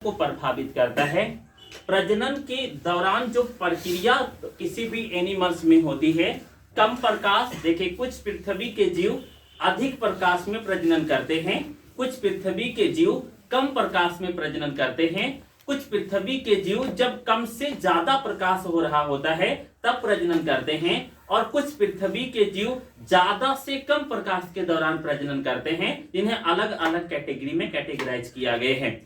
को प्रभावित करता है। प्रजनन के दौरान जो प्रक्रिया किसी भी एनिमल्स में होती है, कम प्रकाश, देखिए कुछ पृथ्वी के जीव अधिक प्रकाश में प्रजनन करते हैं, कुछ पृथ्वी के जीव कम प्रकाश में प्रजनन करते हैं, कुछ पृथ्वी के जीव जब कम से ज्यादा प्रकाश हो रहा होता है तब प्रजनन करते हैं, और कुछ पृथ्वी के जीव ज्यादा से कम प्रकाश के दौरान प्रजनन करते हैं, जिन्हें अलग अलग कैटेगरी में कैटेगराइज किया गया है।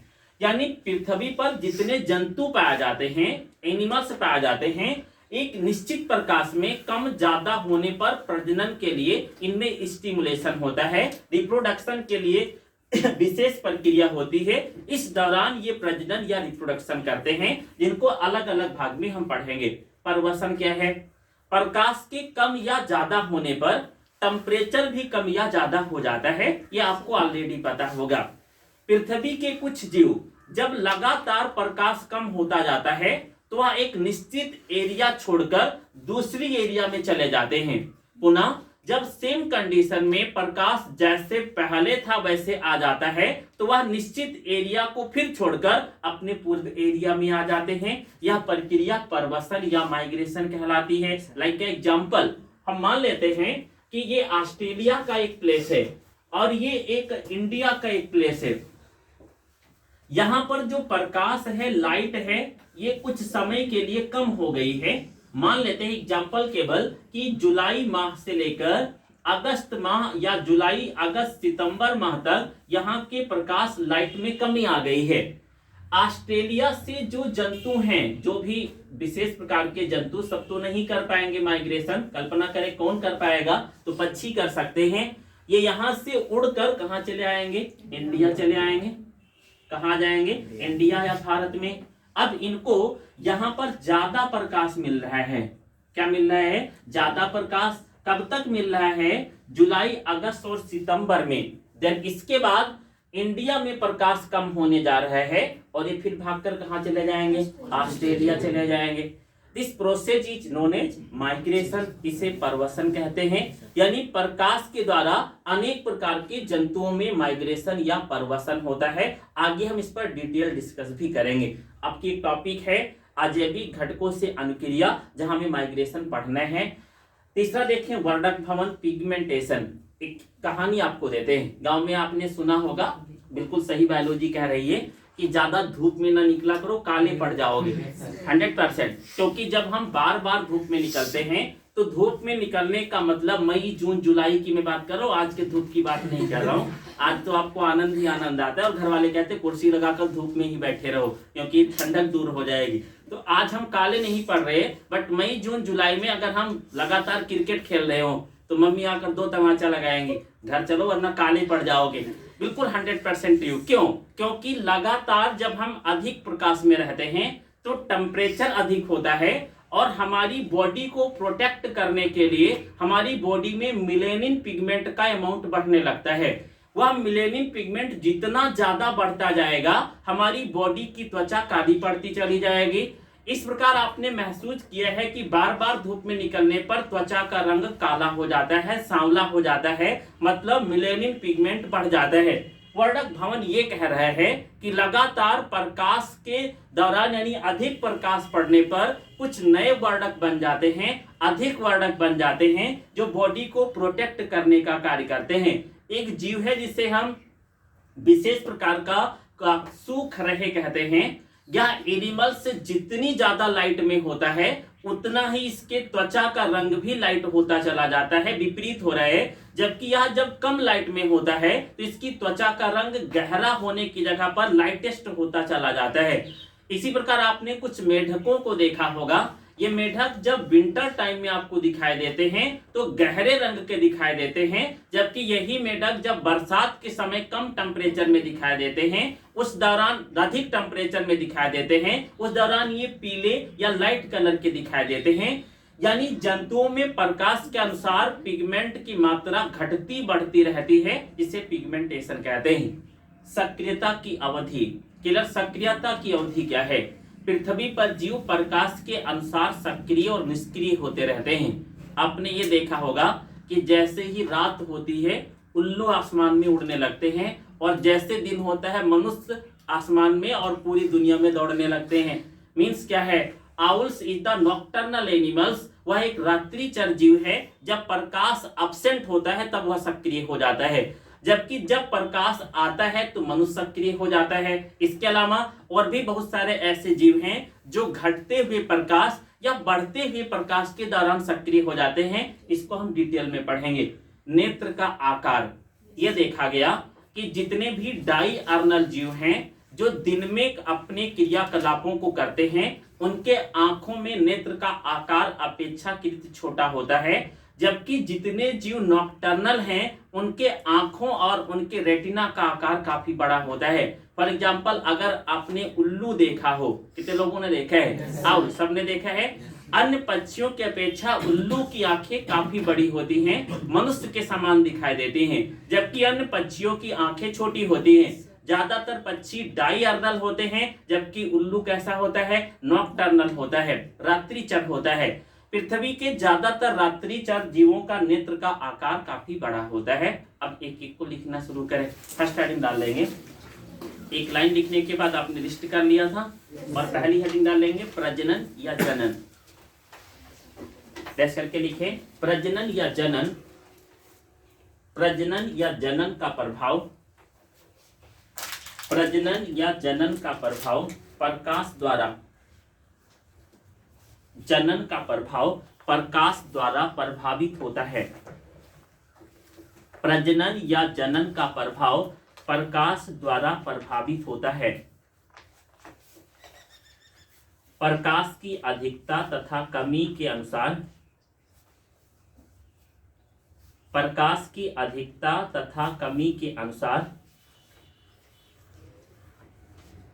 यानी पृथ्वी पर जितने जंतु पाए जाते हैं, एनिमल्स पाए जाते हैं, एक निश्चित प्रकाश में कम ज्यादा होने पर प्रजनन के लिए इनमें स्टिमुलेशन होता है, रिप्रोडक्शन के लिए विशेष प्रक्रिया होती है। इस दौरान ये प्रजनन या रिप्रोडक्शन करते हैं, जिनको अलग अलग भाग में हम पढ़ेंगे। परवसन क्या है? प्रकाश के कम या ज्यादा होने पर टेम्परेचर भी कम या ज्यादा हो जाता है, ये आपको ऑलरेडी पता होगा। पृथ्वी के कुछ जीव जब लगातार प्रकाश कम होता जाता है तो वह एक निश्चित एरिया छोड़कर दूसरी एरिया में चले जाते हैं। पुनः जब सेम कंडीशन में प्रकाश जैसे पहले था वैसे आ जाता है तो वह निश्चित एरिया को फिर छोड़कर अपने पूर्व एरिया में आ जाते हैं। यह प्रक्रिया परवसन या माइग्रेशन कहलाती है। लाइक एग्जांपल, हम मान लेते हैं कि ये ऑस्ट्रेलिया का एक प्लेस है और ये एक इंडिया का एक प्लेस है। यहां पर जो प्रकाश है, लाइट है, ये कुछ समय के लिए कम हो गई है। मान लेते हैं एग्जांपल केवल कि जुलाई माह से लेकर अगस्त माह या जुलाई अगस्त सितंबर माह तक यहाँ के प्रकाश लाइट में कमी आ गई है। ऑस्ट्रेलिया से जो जंतु हैं, जो भी विशेष प्रकार के जंतु, सब तो नहीं कर पाएंगे माइग्रेशन। कल्पना करें कौन कर पाएगा, तो पक्षी कर सकते हैं। ये यहाँ से उड़कर कहाँ चले आएंगे? इंडिया चले आएंगे। कहाँ जाएंगे? इंडिया या भारत में। अब इनको यहाँ पर ज्यादा प्रकाश मिल रहा है। क्या मिल रहा है? ज्यादा प्रकाश। कब तक मिल रहा है? जुलाई, अगस्त और सितंबर में। देन इसके बाद इंडिया में प्रकाश कम होने जा रहा है और ये फिर भागकर कहाँ चले जाएंगे? ऑस्ट्रेलिया चले जाएंगे। This process is known as migration, इसे परवसन कहते हैं। यानी प्रकाश के द्वारा अनेक प्रकार के जंतुओं में माइग्रेशन या परवसन होता है। आगे हम इस पर डिटेल डिस्कस भी करेंगे। आपकी एक टॉपिक है अजैविक घटकों से अनुक्रिया, जहां हमें माइग्रेशन पढ़ना है। तीसरा देखें, वर्णक भवन, पिगमेंटेशन। एक कहानी आपको देते हैं। गांव में आपने सुना होगा, बिल्कुल सही बायोलॉजी कह रही है कि ज्यादा धूप में ना निकला करो, काले पड़ जाओगे। 100%। क्योंकि जब हम बार बार धूप में निकलते हैं तो धूप में निकलने का मतलब मई, जून, जुलाई की मैं बात कर रहा हूँ, आज के धूप की बात नहीं कर रहा हूँ। आज तो आपको आनंद ही आनंद आता है और घर वाले कहते हैं कुर्सी लगाकर धूप में ही बैठे रहो क्योंकि ठंडक दूर हो जाएगी। तो आज हम काले नहीं पड़ रहे, बट मई, जून, जुलाई में अगर हम लगातार क्रिकेट खेल रहे हो तो मम्मी आकर 2 तमाचा लगाएंगे, घर चलो वरना काले पड़ जाओगे। बिल्कुल 100% ट्रू। क्यों? क्योंकि लगातार जब हम अधिक प्रकाश में रहते हैं तो टेम्परेचर अधिक होता है और हमारी बॉडी को प्रोटेक्ट करने के लिए हमारी बॉडी में मेलानिन पिगमेंट का अमाउंट बढ़ने लगता है। वह मेलानिन पिगमेंट जितना ज्यादा बढ़ता जाएगा, हमारी बॉडी की त्वचा काली पड़ती चली जाएगी। इस प्रकार आपने महसूस किया है कि बार बार धूप में निकलने पर त्वचा का रंग काला हो जाता है, सांवला हो जाता है, मतलब मेलानिन पिगमेंट बढ़ जाता है। वर्णक भवन ये कह रहा है कि लगातार प्रकाश के दौरान यानी अधिक प्रकाश पड़ने पर कुछ नए वर्णक बन जाते हैं, अधिक वर्णक बन जाते हैं जो बॉडी को प्रोटेक्ट करने का कार्य करते हैं। एक जीव है जिसे हम विशेष प्रकार का सूखरहे कहते हैं। यह एनिमल से जितनी ज्यादा लाइट में होता है उतना ही इसके त्वचा का रंग भी लाइट होता चला जाता है। विपरीत हो रहा है, जबकि यह जब कम लाइट में होता है तो इसकी त्वचा का रंग गहरा होने की जगह पर लाइटेस्ट होता चला जाता है। इसी प्रकार आपने कुछ मेढकों को देखा होगा। ये मेढक जब विंटर टाइम में आपको दिखाई देते हैं तो गहरे रंग के दिखाई देते हैं, जबकि यही मेढक जब बरसात के समय कम टेम्परेचर में दिखाई देते हैं, उस दौरान अधिक टेम्परेचर में दिखाई देते हैं, उस दौरान ये पीले या लाइट कलर के दिखाई देते हैं। यानी जंतुओं में प्रकाश के अनुसार पिगमेंट की मात्रा घटती बढ़ती रहती है, जिसे पिगमेंटेशन कहते हैं। सक्रियता की अवधि, किलर सक्रियता की अवधि क्या है? पृथ्वी पर जीव प्रकाश के अनुसार सक्रिय और निष्क्रिय होते रहते हैं। आपने ये देखा होगा कि जैसे ही रात होती है उल्लू आसमान में उड़ने लगते हैं और जैसे दिन होता है मनुष्य आसमान में और पूरी दुनिया में दौड़ने लगते हैं। मीन्स क्या है, owls is the nocturnal animals, वह एक रात्रिचर जीव है। जब प्रकाश अब्सेंट होता है तब वह सक्रिय हो जाता है, जबकि जब प्रकाश आता है तो मनुष्य सक्रिय हो जाता है। इसके अलावा और भी बहुत सारे ऐसे जीव हैं जो घटते हुए प्रकाश या बढ़ते हुए प्रकाश के दौरान सक्रिय हो जाते हैं। इसको हम डिटेल में पढ़ेंगे। नेत्र का आकार, यह देखा गया कि जितने भी डायर्नल जीव हैं जो दिन में अपने क्रियाकलापों को करते हैं, उनके आंखों में नेत्र का आकार अपेक्षाकृत छोटा होता है, जबकि जितने जीव नॉक्टर्नल हैं उनके आंखों और उनके रेटिना का आकार काफी बड़ा होता है। फॉर एग्जाम्पल, अगर आपने उल्लू देखा हो, कितने लोगों ने देखा है? और सबने देखा है। अन्य पक्षियों की अपेक्षा उल्लू की आंखें काफी बड़ी होती हैं, मनुष्य के समान दिखाई देते हैं, जबकि अन्य पक्षियों की आंखें छोटी होती हैं। ज्यादातर पक्षी डायर्नल होते हैं, जबकि उल्लू कैसा होता है? नॉक्टर्नल होता है, रात्रिचर होता है। पृथ्वी के ज्यादातर रात्रिचर जीवों का नेत्र का आकार काफी बड़ा होता है। अब एक एक को लिखना शुरू करें। फर्स्ट हेडिंग डाल लेंगे। एक लाइन लिखने के बाद आपने लिस्ट कर लिया था, और पहली हेडिंग डाल लेंगे प्रजनन या जनन। डैश करके लिखे प्रजनन या जनन। प्रजनन या जनन का प्रभाव, प्रजनन या जनन का प्रभाव प्रकाश द्वारा, जनन का प्रभाव प्रकाश द्वारा प्रभावित होता है। प्रजनन या जनन का प्रभाव प्रकाश द्वारा प्रभावित होता है। प्रकाश की अधिकता तथा कमी के अनुसार, प्रकाश की अधिकता तथा कमी के अनुसार,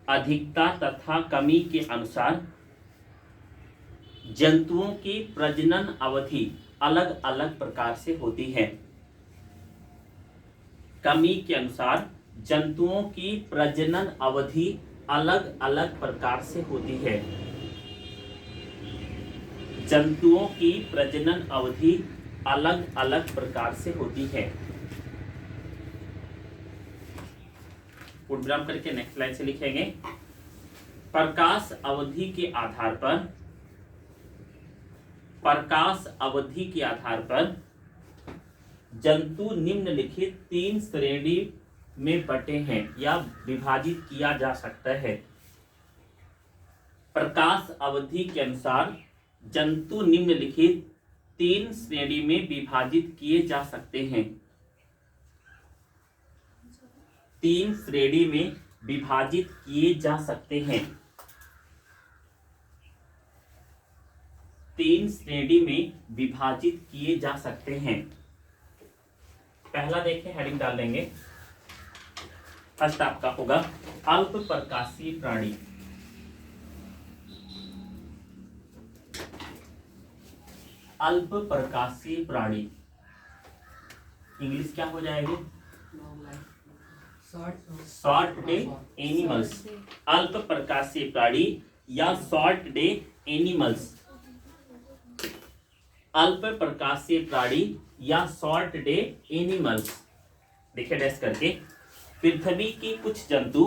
अधिकता तथा कमी के अनुसार जंतुओं की प्रजनन अवधि अलग अलग प्रकार से होती है। कमी के अनुसार जंतुओं की प्रजनन अवधि अलग अलग प्रकार से होती है। जंतुओं की प्रजनन अवधि अलग अलग प्रकार से होती है। पूर्णविराम करके नेक्स्ट लाइन से लिखेंगे। प्रकाश अवधि के आधार पर, प्रकाश अवधि के आधार पर जंतु निम्नलिखित 3 श्रेणी में बटे हैं या विभाजित किया जा सकता है। प्रकाश अवधि के अनुसार जंतु निम्नलिखित 3 श्रेणी में विभाजित किए जा सकते हैं। 3 श्रेणी में विभाजित किए जा सकते हैं। 3 श्रेणी में विभाजित किए जा सकते हैं। पहला देखें, हेडिंग डाल देंगे। फर्स्ट आपका होगा अल्प प्रकाशीय प्राणी। अल्प प्रकाशीय प्राणी इंग्लिश क्या हो जाएगी? Short day animals. अल्प प्रकाशीय प्राणी या शॉर्ट डे एनिमल्स। अल्प प्रकाशीय प्राणी या शॉर्ट डे एनिमल्स। देखिए डैश करके, पृथ्वी के कुछ जंतु,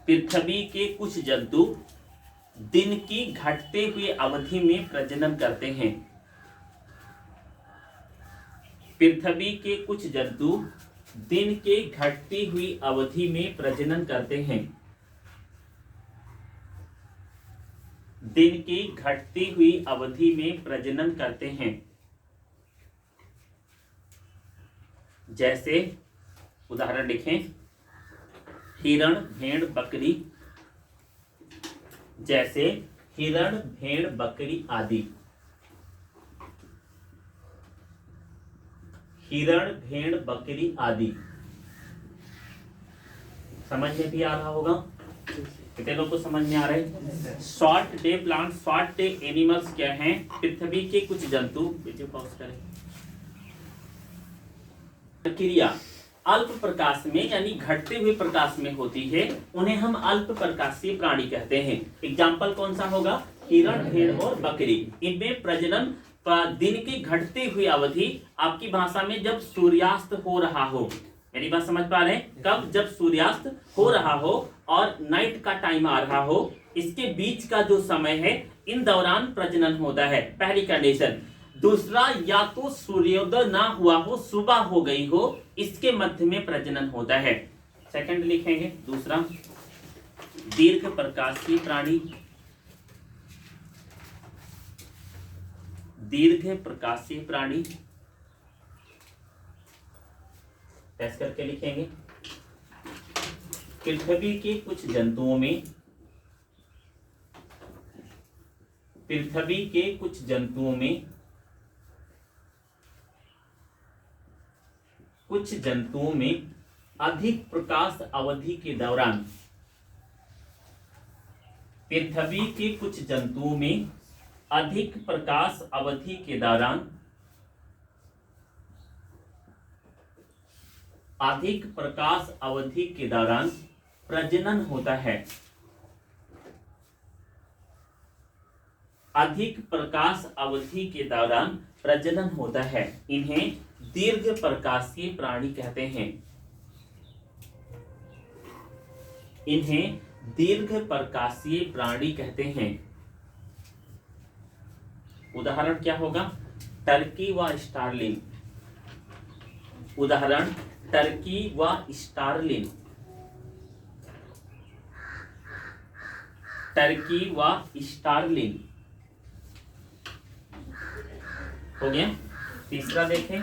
पृथ्वी के कुछ जंतु दिन की घटते हुए अवधि में प्रजनन करते हैं। पृथ्वी के कुछ जंतु दिन के घटती हुई अवधि में प्रजनन करते हैं। दिन की घटती हुई अवधि में प्रजनन करते हैं। जैसे उदाहरण लिखें, हिरण, भेड़, बकरी। जैसे हिरण, भेड़, बकरी आदि। हिरण, भेड़, बकरी आदि। समझ में भी आ रहा होगा? कितने लोग को समझ में आ रहा है? Short day plant, short day animals क्या हैं? पृथ्वी के कुछ जंतु, वीडियो पॉज करें। प्रक्रिया अल्प प्रकाश में यानी घटते हुए प्रकाश में होती है, उन्हें हम अल्प प्रकाशीय प्राणी कहते हैं। एग्जाम्पल कौन सा होगा? हिरण, भेड़ और बकरी। इनमें प्रजनन दिन की घटती हुई अवधि, आपकी भाषा में जब सूर्यास्त हो रहा हो, मेरी बात समझ पा रहे हैं? कब? जब सूर्यास्त हो रहा हो और नाइट का टाइम आ रहा हो, इसके बीच का जो समय है, इन दौरान प्रजनन होता है, पहली कंडीशन। दूसरा, या तो सूर्योदय ना हुआ हो, सुबह हो गई हो, इसके मध्य में प्रजनन होता है। सेकंड लिखेंगे दूसरा, दीर्घ प्रकाशीय प्राणी, दीर्घ प्रकाशीय प्राणी, टेस्ट करके लिखेंगे। पृथ्वी के कुछ जंतुओं में, पृथ्वी के कुछ जंतुओं में, कुछ जंतुओं में अधिक प्रकाश अवधि के दौरान, पृथ्वी के कुछ जंतुओं में अधिक प्रकाश अवधि के दौरान, अधिक प्रकाश अवधि के दौरान प्रजनन होता है। अधिक प्रकाश अवधि के दौरान प्रजनन होता है। इन्हें दीर्घ प्रकाशीय प्राणी कहते हैं। इन्हें दीर्घ प्रकाशीय प्राणी कहते हैं। उदाहरण क्या होगा? टर्की व स्टारलिन। उदाहरण टर्की व स्टारलिन, टर्की व स्टारलिन हो गया। तीसरा देखें,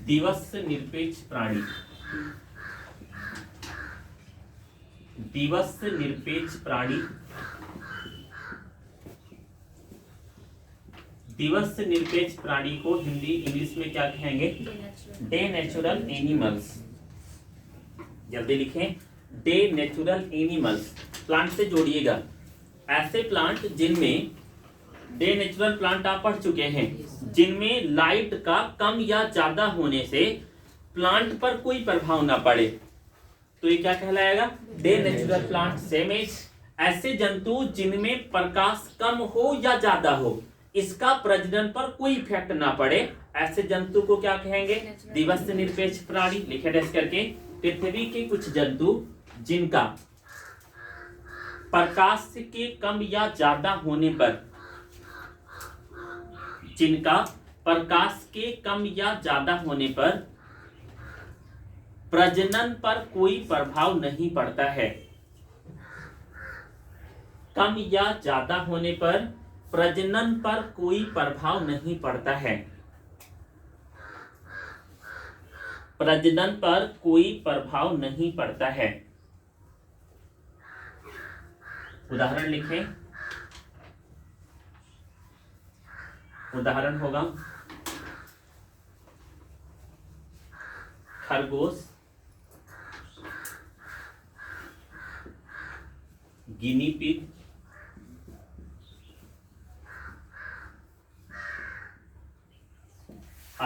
दिवस निरपेक्ष प्राणी, दिवस निरपेक्ष प्राणी, दिवस निरपेक्ष प्राणी को हिंदी इंग्लिश में क्या कहेंगे? Day natural animals. जल्दी लिखें, डे नेचुरल एनिमल्स। प्लांट से जोड़िएगा, ऐसे प्लांट जिनमें, डे नेचुरल प्लांट आप पढ़ चुके हैं, जिनमें लाइट का कम या ज्यादा होने से प्लांट पर कोई प्रभाव ना पड़े, तो ये क्या कहलाएगा? The natural plant. Same as, ऐसे जंतु जिनमें प्रकाश कम हो या ज्यादा हो, इसका प्रजनन पर कोई इफेक्ट ना पड़े, ऐसे जंतु को क्या कहेंगे? दिवस निरपेक्ष प्राणी। लिखे टेस्ट करके, पृथ्वी के कुछ जंतु जिनका प्रकाश के कम या ज्यादा होने पर, जिनका प्रकाश के कम या ज्यादा होने पर प्रजनन पर कोई प्रभाव नहीं पड़ता है। कम या ज्यादा होने पर प्रजनन पर कोई प्रभाव नहीं पड़ता है। प्रजनन पर कोई प्रभाव नहीं पड़ता है। उदाहरण लिखें। उदाहरण होगा खरगोश, गिनी पिग,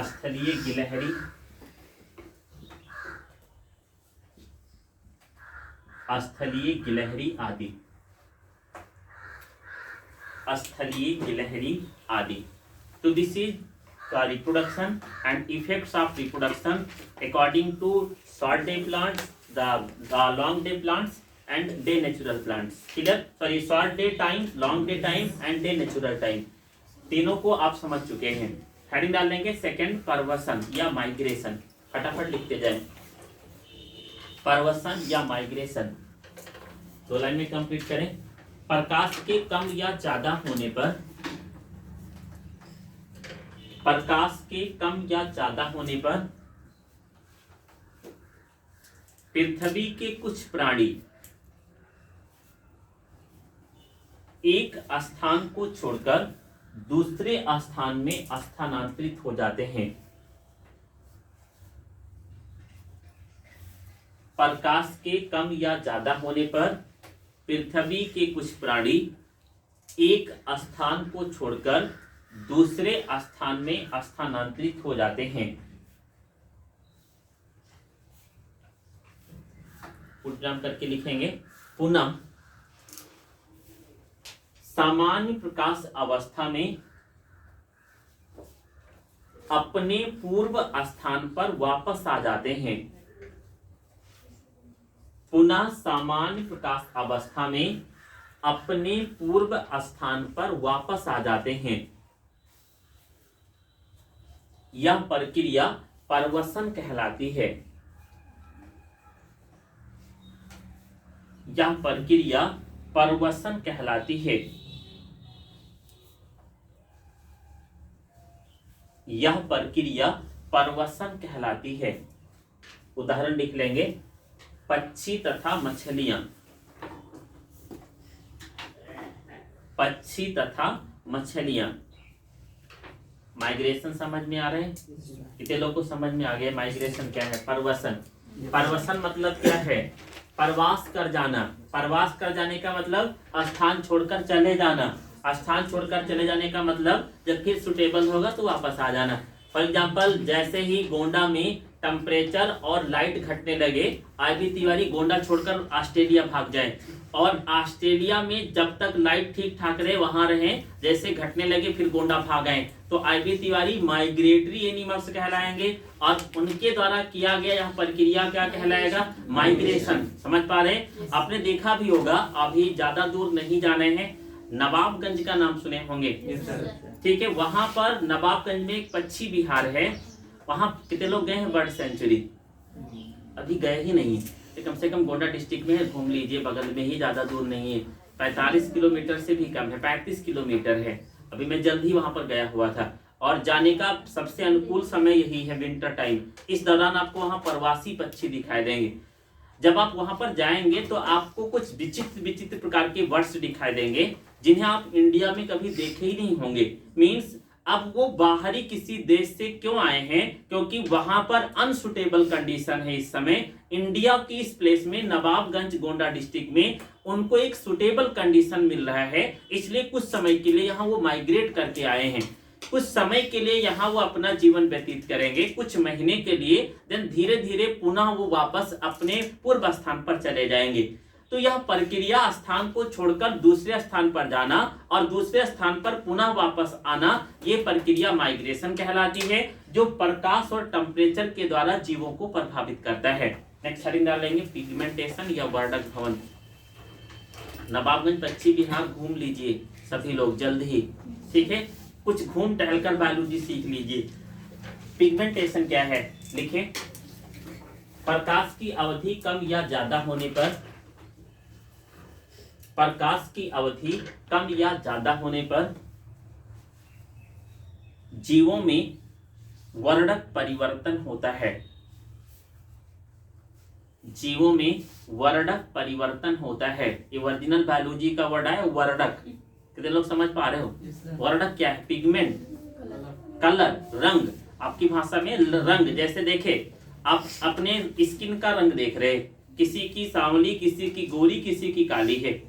स्थलीय गिलहरी, स्थलीय गिलहरी आदि, स्थलीय गिलहरी आदि। तो this is reproduction and effects of reproduction according to short day plants, the long day plants and day natural plants. clear? sorry, short day time, long day time and day natural time, तीनों को आप समझ चुके हैं। Heading डाल देंगे second, परवसन या migration. फटाफट लिखते जाएं, परवसन या माइग्रेशन। दो लाइन में कंप्लीट करें। प्रकाश के कम या ज्यादा होने पर, प्रकाश के कम या ज्यादा होने पर पृथ्वी के कुछ प्राणी एक स्थान को छोड़कर दूसरे स्थान में स्थानांतरित हो जाते हैं। प्रकाश के कम या ज्यादा होने पर पृथ्वी के कुछ प्राणी एक स्थान को छोड़कर दूसरे स्थान में स्थानांतरित हो जाते हैं। पुटनाम करके लिखेंगे। पुनः सामान्य प्रकाश अवस्था में अपने पूर्व स्थान पर वापस आ जाते हैं। पुनः सामान्य प्रकाश अवस्था में अपने पूर्व स्थान पर वापस आ जाते हैं। यह प्रक्रिया परवसन कहलाती है। यह प्रक्रिया परवसन कहलाती है। यह प्रक्रिया परवसन कहलाती है। उदाहरण लिख लेंगे, पक्षी तथा मछलियां। पक्षी तथा मछलियां। माइग्रेशन समझ में आ रहे हैं? कितने लोग को समझ में आ गया माइग्रेशन क्या है? परवसन। परवसन मतलब क्या है? प्रवास कर जाना। प्रवास कर जाने का मतलब स्थान छोड़कर चले जाना। स्थान छोड़कर चले जाने का मतलब जब फिर सुटेबल होगा तो वापस आ जाना। फॉर एग्जाम्पल, जैसे ही गोंडा में टेम्परेचर और लाइट घटने लगे, आईबी तिवारी गोंडा छोड़कर ऑस्ट्रेलिया भाग जाए, और ऑस्ट्रेलिया में जब तक लाइट ठीक ठाक रहे वहां रहे, जैसे घटने लगे फिर गोंडा भाग आए, तो आईबी तिवारी माइग्रेटरी एनिमल्स कहलाएंगे, और उनके द्वारा किया गया यह प्रक्रिया क्या कहलाएगा? माइग्रेशन। समझ पा रहे हैं? आपने देखा भी होगा, अभी ज्यादा दूर नहीं जाने हैं, नवाबगंज का नाम सुने होंगे, ठीक है? वहां पर नवाबगंज में एक पक्षी विहार है। वहां कितने लोग गए हैं बर्ड सेंचुरी? अभी गए ही नहीं, तो कम से कम गोंडा डिस्ट्रिक्ट में घूम लीजिए, बगल में ही, ज्यादा दूर नहीं है। 45 किलोमीटर से भी कम है, 35 किलोमीटर है। अभी मैं जल्द ही वहां पर गया हुआ था, और जाने का सबसे अनुकूल समय यही है, विंटर टाइम। इस दौरान आपको वहां प्रवासी पक्षी दिखाई देंगे। जब आप वहां पर जाएंगे तो आपको कुछ विचित्र विचित्र प्रकार के बर्ड्स दिखाई देंगे जिन्हें आप इंडिया में कभी देखे ही नहीं होंगे। मीन्स अब वो बाहरी किसी देश से क्यों आए हैं? क्योंकि वहां पर अनसुटेबल कंडीशन है इस समय। इंडिया की इस प्लेस में, नवाबगंज गोंडा डिस्ट्रिक्ट में, उनको एक सुटेबल कंडीशन मिल रहा है, इसलिए कुछ समय के लिए यहाँ वो माइग्रेट करके आए हैं। कुछ समय के लिए यहाँ वो अपना जीवन व्यतीत करेंगे, कुछ महीने के लिए, देन धीरे धीरे पुनः वो वापस अपने पूर्व स्थान पर चले जाएंगे। तो यह प्रक्रिया स्थान को छोड़कर दूसरे स्थान पर जाना और दूसरे स्थान पर पुनः वापस आना, ये प्रक्रिया माइग्रेशन कहलाती है, जो प्रकाश और टेम्परेचर के द्वारा जीवों को प्रभावित करता है। नेक्स्ट हेडिंग डाल लेंगे, पिगमेंटेशन या वर्णक भवन। नवाबगंज पक्षी विहार घूम लीजिए सभी लोग जल्द ही, ठीक है? कुछ घूम टहलकर बायोलॉजी सीख लीजिए। पिगमेंटेशन क्या है? लिखें, प्रकाश की अवधि कम या ज्यादा होने पर, प्रकाश की अवधि कम या ज्यादा होने पर जीवों में वर्णक परिवर्तन होता है। जीवों में वर्णक परिवर्तन होता है। ये ओरिजिनल बायोलॉजी का वर्ड है, वर्णक। कितने लोग समझ पा रहे हो? वर्णक क्या है? पिगमेंट, कलर, रंग। आपकी भाषा में रंग। जैसे देखे, आप अपने स्किन का रंग देख रहे, किसी की सांवली, किसी की गोरी, किसी की काली है।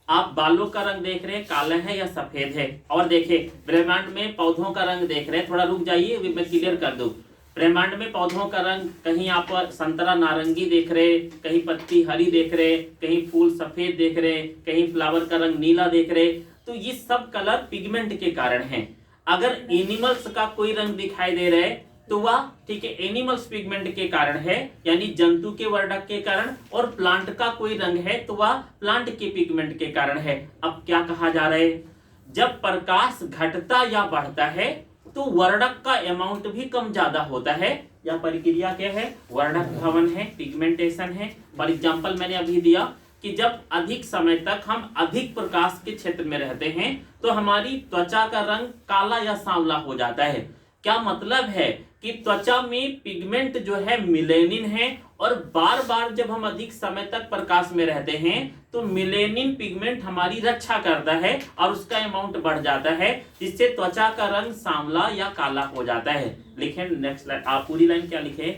आप बालों का रंग देख रहे हैं, काला है या सफेद है। और देखे, ब्रह्मांड में पौधों का रंग देख रहे हैं। थोड़ा रुक जाइए, मैं क्लियर कर दूं। ब्रह्मांड में पौधों का रंग, कहीं आप संतरा नारंगी देख रहे, कहीं पत्ती हरी देख रहे, कहीं फूल सफेद देख रहे, कहीं फ्लावर का रंग नीला देख रहे। तो ये सब कलर पिगमेंट के कारण हैं। अगर एनिमल्स का कोई रंग दिखाई दे रहा है तो वह, ठीक है, एनिमल्स पिगमेंट के कारण है, यानी जंतु के वर्णक के कारण। और प्लांट का कोई रंग है तो वह प्लांट के पिगमेंट के कारण है। अब क्या कहा जा रहा है? जब प्रकाश घटता या बढ़ता है तो वर्णक का अमाउंट भी कम ज्यादा होता है। यह प्रक्रिया क्या है? वर्णक भवन है, पिगमेंटेशन है। फॉर एग्जाम्पल मैंने अभी दिया कि जब अधिक समय तक हम अधिक प्रकाश के क्षेत्र में रहते हैं तो हमारी त्वचा का रंग काला या सांवला हो जाता है। क्या मतलब है कि त्वचा में पिगमेंट जो है मिलेनिन है, और बार बार जब हम अधिक समय तक प्रकाश में रहते हैं तो मिलेनिन पिगमेंट हमारी रक्षा करता है और उसका अमाउंट बढ़ जाता है, जिससे त्वचा का रंग सांवला या काला हो जाता है। लिखें नेक्स्ट लाइन, आप पूरी लाइन क्या लिखे?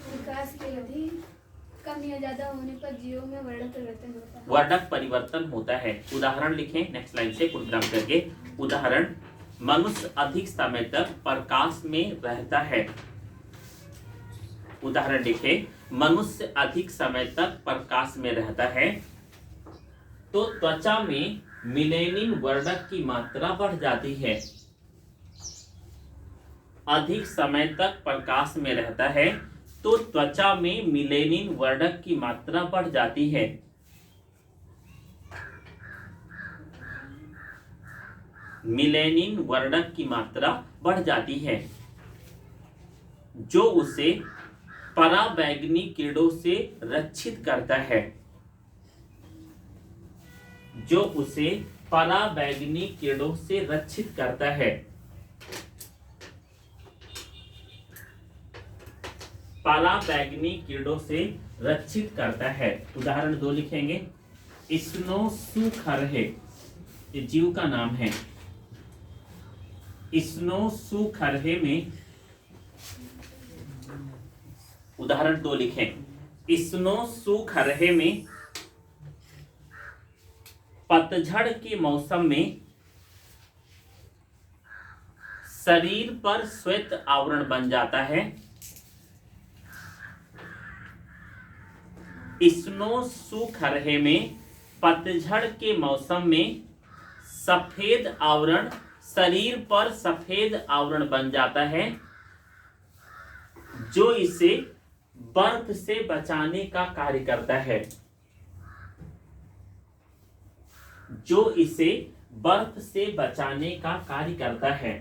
प्रकाश की अवधि कम या ज्यादा होने पर जीवों में वर्णक परिवर्तन होता है। वर्णक परिवर्तन होता है। उदाहरण लिखें नेक्स्ट लाइन से प्रोग्राम करके। उदाहरण, मनुष्य अधिक समय तक प्रकाश में रहता है। उदाहरण लिखें, मनुष्य अधिक समय तक प्रकाश में रहता है तो त्वचा में मिलेनिन वर्णक की मात्रा बढ़ जाती है। अधिक समय तक प्रकाश में रहता है तो त्वचा में मिलेनिन वर्णक की मात्रा बढ़ जाती है। मिलेनिन वर्णक की मात्रा बढ़ जाती है जो उसे पराबैंगनी किरणों से रक्षित करता है। जो उसे पराबैंगनी किरणों से रक्षित करता है। पराबैंगनी किरणों से रक्षित करता है। उदाहरण 2 लिखेंगे। स्नोसुखरहे, ये जीव का नाम है। स्नोसुखरहे में उदाहरण 2 लिखें। स्नोसुखरहे में पतझड़ के मौसम में शरीर पर श्वेत आवरण बन जाता है। स्नोसुखरहे में पतझड़ के मौसम में सफेद आवरण शरीर पर सफेद आवरण बन जाता है जो इसे बर्फ से बचाने का कार्य करता है। जो इसे बर्फ से बचाने का कार्य करता है।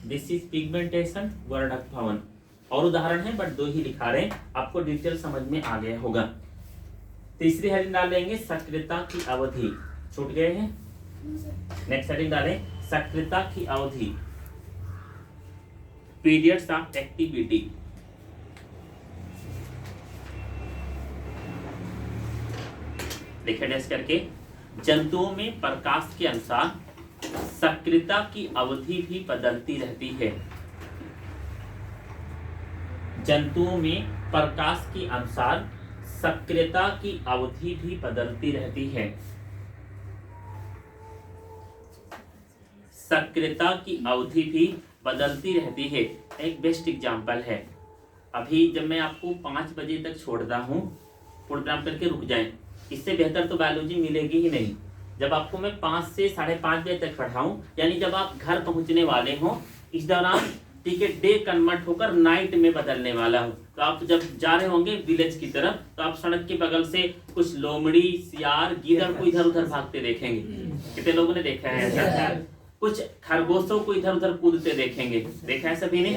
दिस इज पिगमेंटेशन, वर्णक भवन। और उदाहरण है बट 2 ही लिखा रहे हैं, आपको डिटेल समझ में आ गया होगा। तीसरी हेडिंग डाल देंगे सक्रियता की अवधि। छूट गए हैं। नेक्स्ट हेडिंग डालें सक्रियता की अवधि, पीरियड्स ऑफ एक्टिविटी। लिखे डेस करके। जंतुओं में प्रकाश के अनुसार सक्रियता की अवधि भी बदलती रहती है। जंतुओं में प्रकाश के अनुसार सक्रियता की अवधि भी बदलती रहती है। सक्रियता की अवधि भी बदलती रहती है। एक बेस्ट एग्जांपल है, अभी जब मैं आपको 5 बजे तक छोड़ता हूँ, प्रोग्राम करके रुक जाएं, इससे बेहतर तो बायोलॉजी मिलेगी ही नहीं। जब आपको मैं 5 से 5:30 बजे तक पढ़ाऊं, यानी जब आप घर पहुंचने वाले हों, इस दौरान ठीक है डे कन्वर्ट होकर नाइट में बदलने वाला हो। तो आप जब जा रहे होंगे विलेज की तरफ, तो आप सड़क के बगल से कुछ लोमड़ी, सियार, गीदड़ को इधर उधर भागते देखेंगे। कितने लोगों ने देखा है ऐसा? कुछ खरगोशों को इधर उधर कूदते देखेंगे। देखा है सभी ने?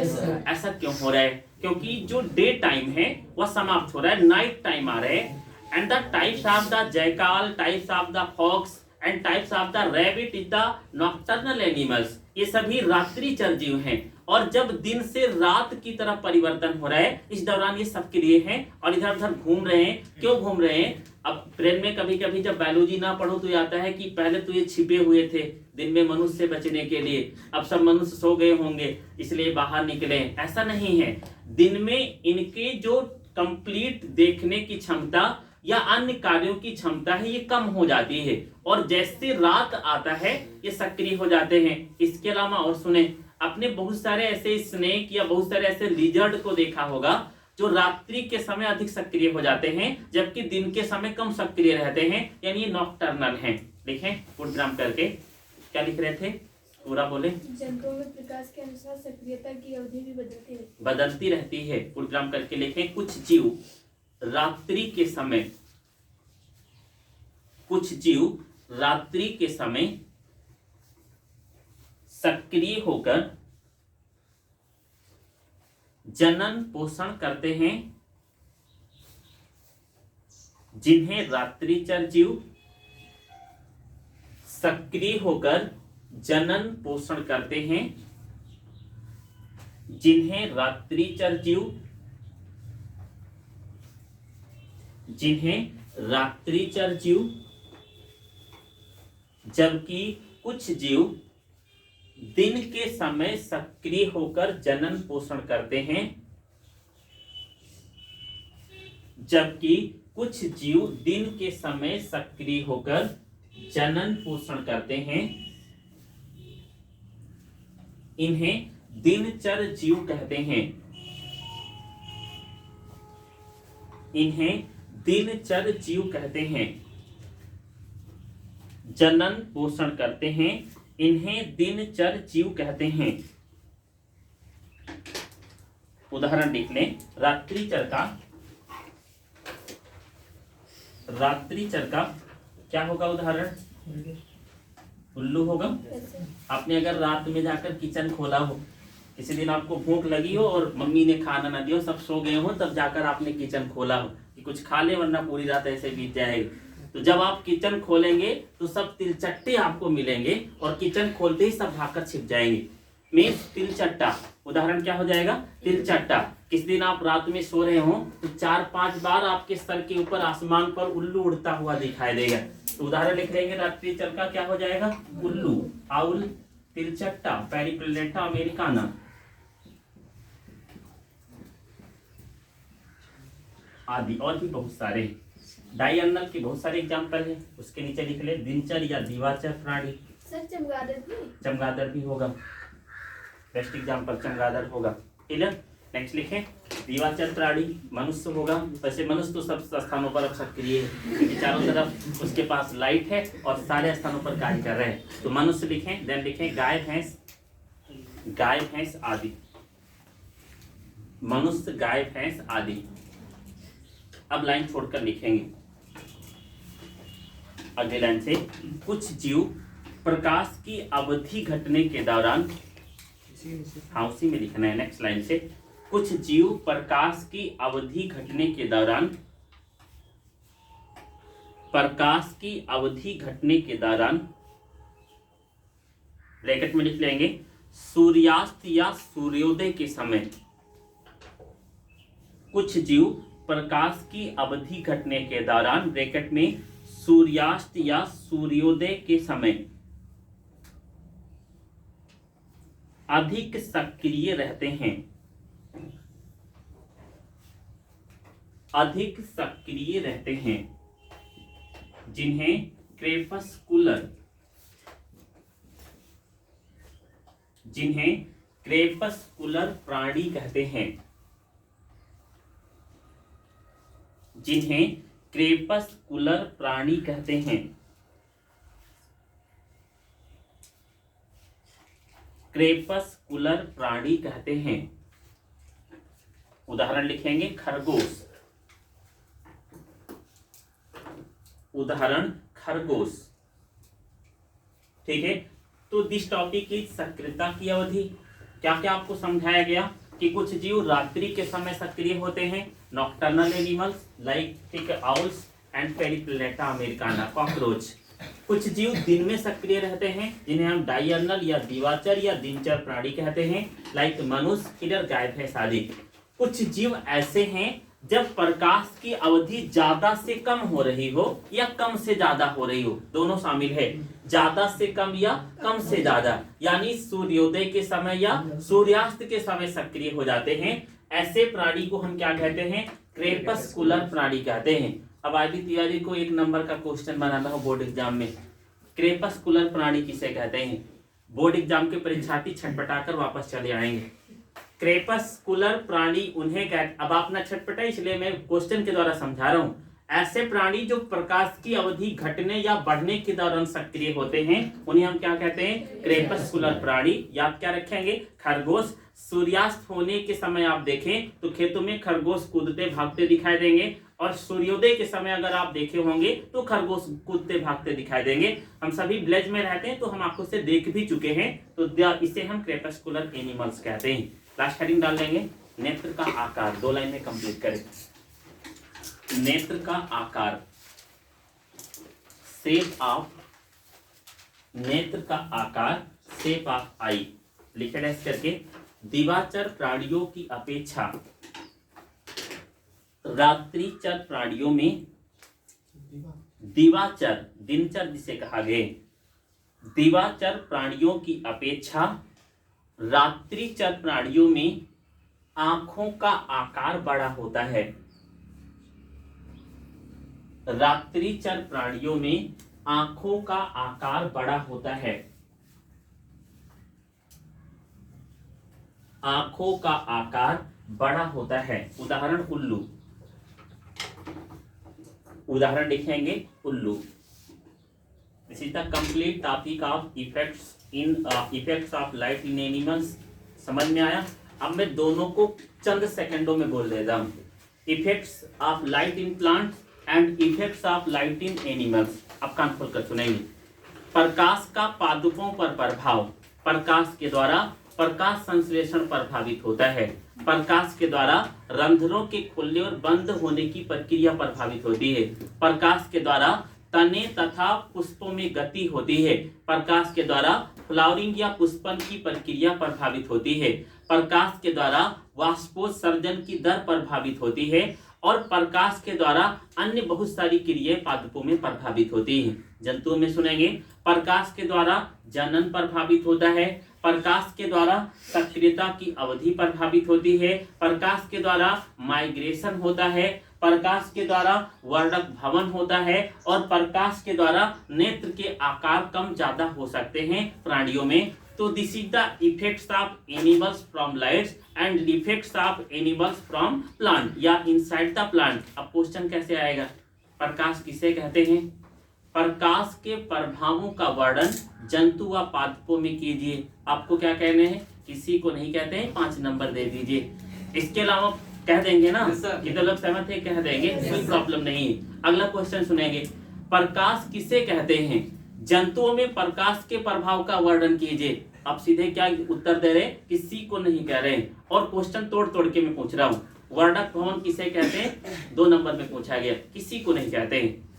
ऐसा क्यों हो रहा है? क्योंकि जो डे टाइम है वह समाप्त हो रहा है, नाइट टाइम आ रहा है। And the types of the jackal, types of the fox and types of the rabbit is the nocturnal animals. ये सभी रात्रिचर जीव हैं और जब दिन से रात की तरफ परिवर्तन हो रहा है, इस दौरान ये सक्रिय हैं और इधर उधर घूम रहे हैं। क्यों घूम रहे हैं? अब ब्रेन में कभी कभी जब बायोलॉजी ना पढ़ो तो ये आता है कि पहले तो ये छिपे हुए थे दिन में मनुष्य से बचने के लिए, अब सब मनुष्य सो गए होंगे इसलिए बाहर निकले। ऐसा नहीं है। दिन में इनके जो कंप्लीट देखने की क्षमता या अन्य कार्यों की क्षमता है ये कम हो जाती है और जैसे रात आता है ये सक्रिय हो जाते हैं। इसके अलावा और सुने, आपने बहुत सारे ऐसे स्नेक या बहुत सारे ऐसे लिजर्ड को देखा होगा जो रात्रि के समय अधिक सक्रिय हो जाते हैं जबकि दिन के समय कम सक्रिय रहते हैं, यानी ये नॉक्टर्नल हैं। लिखें प्रोग्राम करके। क्या लिख रहे थे? पूरा बोले। जंतुओं में प्रकाश के अनुसार सक्रियता की अवधि भी बदलती रहती है। प्रोग्राम करके लिखें कुछ जीव रात्रि के समय सक्रिय होकर जनन पोषण करते हैं, जिन्हें रात्रिचर जीव सक्रिय होकर जनन पोषण करते हैं, जिन्हें रात्रिचर जीव जबकि कुछ जीव दिन के समय सक्रिय होकर जनन पोषण करते हैं, जबकि कुछ जीव दिन के समय सक्रिय होकर जनन पोषण करते हैं। इन्हें दिनचर जीव कहते हैं। इन्हें दिनचर जीव कहते हैं। जनन पोषण करते हैं, इन्हें दिनचर जीव कहते हैं। उदाहरण लिख लें, रात्रिचर का क्या होगा उदाहरण? उल्लू होगा। कैसे? आपने अगर रात में जाकर किचन खोला हो, किसी दिन आपको भूख लगी हो और मम्मी ने खाना ना दिया हो, सब सो गए हो, तब जाकर आपने किचन खोला हो कि कुछ खा ले वरना पूरी रात ऐसे बीत जाएगी। तो जब आप किचन खोलेंगे तो सब तिलचट्टे आपको मिलेंगे और किचन खोलते ही सब भागकर छिप जाएंगे। मीन्स तिलचट्टा। उदाहरण क्या हो जाएगा? तिलचट्टा। किस दिन आप रात में सो रहे हो तो 4-5 बार आपके सर के ऊपर आसमान पर उल्लू उड़ता हुआ दिखाई देगा। तो उदाहरण लिख लेंगे, रात्रिचर का क्या हो जाएगा? उल्लू, आउल, तिलचट्टा, पेरिप्लेटा अमेरिकाना आदि और भी बहुत सारे। डायर्नल के बहुत सारे एग्जाम्पल हैं। उसके नीचे लिख ले, दिनचर या दिवाचर प्राणी। सर चमगादड़ भी? चमगादड़ भी होगा, बेस्ट एग्जाम्पल चमगादड़ होगा। क्लियर? नेक्स्ट लिखें, दिवाचर प्राणी मनुष्य होगा। वैसे मनुष्य तो सब स्थानों पर अब सक्रिय है क्योंकि चारों तरफ उसके पास लाइट है और सारे स्थानों पर कार्य कर रहे हैं, तो मनुष्य लिखें। देन लिखें गाय भैंस आदि। मनुष्य, गाय भैंस आदि। अब लाइन छोड़कर लिखेंगे अगली लाइन से, कुछ जीव प्रकाश की अवधि घटने के दौरान, हाँ उसी में लिखना है। नेक्स्ट लाइन से, कुछ जीव प्रकाश की अवधि घटने के दौरान, प्रकाश की अवधि घटने के दौरान ब्रैकेट में लिख लेंगे, सूर्यास्त या सूर्योदय के समय। कुछ जीव प्रकाश की अवधि घटने के दौरान ब्रैकेट में सूर्यास्त या सूर्योदय के समय अधिक सक्रिय रहते हैं। अधिक सक्रिय रहते हैं, जिन्हें क्रेपस्कुलर प्राणी कहते हैं। जिन्हें क्रेपस्कुलर प्राणी कहते हैं। क्रेपस्कुलर प्राणी कहते हैं। उदाहरण लिखेंगे, खरगोश। उदाहरण खरगोश। ठीक है, तो दिस टॉपिक इज सक्रियता की अवधि। क्या क्या आपको समझाया गया कि कुछ जीव रात्रि के समय सक्रिय होते हैं, नॉक्टर्नल एनिमल्स लाइक ठीक है आउल्स एंड पेरिप्लेटा अमेरिकाना कॉकरोच। कुछ जीव दिन में सक्रिय रहते हैं जिन्हें हम डायर्नल या दिवाचर या दिनचर प्राणी कहते हैं लाइक मनुष्य, किलर, गाय भैंस आदि। कुछ जीव ऐसे हैं जब प्रकाश की अवधि ज्यादा से कम हो रही हो या कम से ज्यादा हो रही हो, दोनों शामिल है। ज्यादा से कम या कम से ज्यादा, यानी सूर्योदय के समय या सूर्यास्त के समय सक्रिय हो जाते हैं। ऐसे प्राणी को हम क्या कहते हैं? क्रेपस्कुलर प्राणी कहते हैं। अब आदि तिवारी को 1 नंबर का क्वेश्चन बनाना हो बोर्ड एग्जाम में, क्रेपस्कुलर प्राणी किसे कहते हैं? बोर्ड एग्जाम के परीक्षार्थी छटपटाकर वापस चले आएंगे। क्रेपस्कुलर प्राणी उन्हें कहते, अब आप ना छटपटा इसलिए मैं क्वेश्चन के द्वारा समझा रहा हूं। ऐसे प्राणी जो प्रकाश की अवधि घटने या बढ़ने के दौरान सक्रिय होते हैं उन्हें हम क्या कहते हैं? क्रेपस्कुलर प्राणी। याद क्या रखेंगे? खरगोश। सूर्यास्त होने के समय आप देखें तो खेतों में खरगोश कूदते भागते दिखाई देंगे और सूर्योदय के समय अगर आप देखे होंगे तो खरगोश कूदते भागते दिखाई देंगे। हम सभी विलेज में रहते हैं तो हम आंखों से देख भी चुके हैं, तो इसे हम क्रेपस्कुलर एनिमल्स कहते हैं। लास्ट हेडिंग डाल देंगे, नेत्र का आकार। 2 लाइन में कंप्लीट करें। नेत्र का आकार, शेप ऑफ, नेत्र का आकार, शेप ऑफ आई लिखे डैश करके। दिवाचर प्राणियों की अपेक्षा रात्रिचर प्राणियों में, दिवाचर दिनचर जिसे कहा गया, दिवाचर प्राणियों की अपेक्षा रात्रिचर प्राणियों में आंखों का आकार बड़ा होता है। रात्रिचर प्राणियों में आंखों का आकार बड़ा होता है। आंखों का आकार बड़ा होता है। उदाहरण उल्लू। उदाहरण लिखेंगे उल्लू। This is the complete topic of effects in effects of light in animals समझ में आया। अब मैं दोनों को चंद सेकंडों में बोल देता हूँ। Effects of light in plants and effects of light in animals. अब कान खोल कर सुनेंगे। प्रकाश का पादपों पर प्रभाव। प्रकाश के द्वारा प्रकाश संश्लेषण प्रभावित होता है। प्रकाश के द्वारा रंध्रों के खुलने और बंद होने की प्रक्रिया प्रभावित होती है। प्रकाश के द्वारा तने तथा पुष्पों में गति होती है। प्रकाश के द्वारा फ्लावरिंग या पुष्पन की प्रक्रिया प्रभावित होती है। प्रकाश के द्वारा वाष्पोत्सर्जन की दर प्रभावित होती है और प्रकाश के द्वारा अन्य बहुत सारी क्रियाएं पादपों में प्रभावित होती हैं। जंतुओं में सुनेंगे, प्रकाश के द्वारा जनन प्रभावित होता है। प्रकाश के द्वारा सक्रियता की अवधि प्रभावित होती है। प्रकाश के द्वारा माइग्रेशन होता है। प्रकाश के द्वारा वर्णक भवन होता है और प्रकाश के द्वारा नेत्र के आकार कम ज्यादा हो सकते हैं प्राणियों में। तो this is the effects of animals from lights and effects of animals from plant या इनसाइड द प्लांट। अब क्वेश्चन कैसे आएगा? प्रकाश किसे कहते हैं? प्रकाश के प्रभावों का वर्णन जंतु व पादपों में कीजिए। आपको क्या कहने हैं? किसी को नहीं कहते हैं, 5 नंबर दे दीजिए। इसके अलावा कह देंगे ना? ये तो लोग सहमत है, कह देंगे, कोई प्रॉब्लम नहीं है। अगला क्वेश्चन सुनेंगे, प्रकाश किसे कहते हैं? जंतुओं में प्रकाश के प्रभाव का वर्णन कीजिए। आप सीधे क्या उत्तर दे रहे? किसी को नहीं कह रहे। और क्वेश्चन तोड़ तोड़ के मैं पूछ रहा हूँ। वर्णक भवन किसे कहते हैं? 2 नंबर में पूछा गया, किसी को नहीं कहते हैं।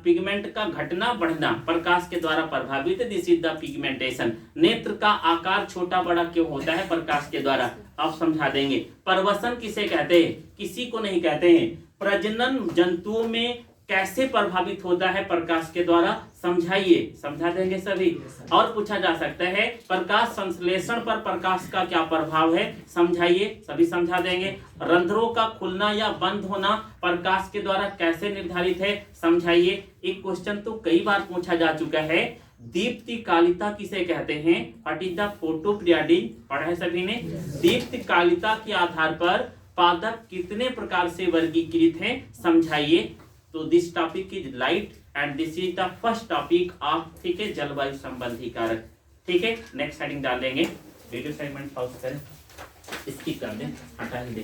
पिगमेंट का घटना बढ़ना प्रकाश के द्वारा प्रभावित, दिस इज द पिगमेंटेशन। नेत्र का आकार छोटा बड़ा क्यों होता है? प्रकाश के द्वारा। आप समझा देंगे। प्रवसन किसे कहते हैं? किसी को नहीं कहते हैं। प्रजनन जंतुओं में कैसे प्रभावित होता है? प्रकाश के द्वारा। समझाइए, समझा देंगे सभी। और पूछा जा सकता है प्रकाश संश्लेषण पर प्रकाश का क्या प्रभाव है? समझाइए, सभी समझा देंगे। रंध्रों का खुलना या बंद होना प्रकाश के द्वारा कैसे निर्धारित है? समझाइए। एक क्वेश्चन तो कई बार पूछा जा चुका है, दीप्तिकालिता किसे कहते हैं? What is the photoperiodism? पढ़ा है सभी ने। दीप्तिकालिता के आधार पर पादप कितने प्रकार से वर्गीकृत हैं? समझाइए। तो this topic is light and this is the first topic of, ठीक है, जलवायु संबंधी कारक। ठीक है, नेक्स्ट हेडिंग डाल देंगे। वीडियो सेगमेंट पॉज करें, स्किप कर दें, हटा दें।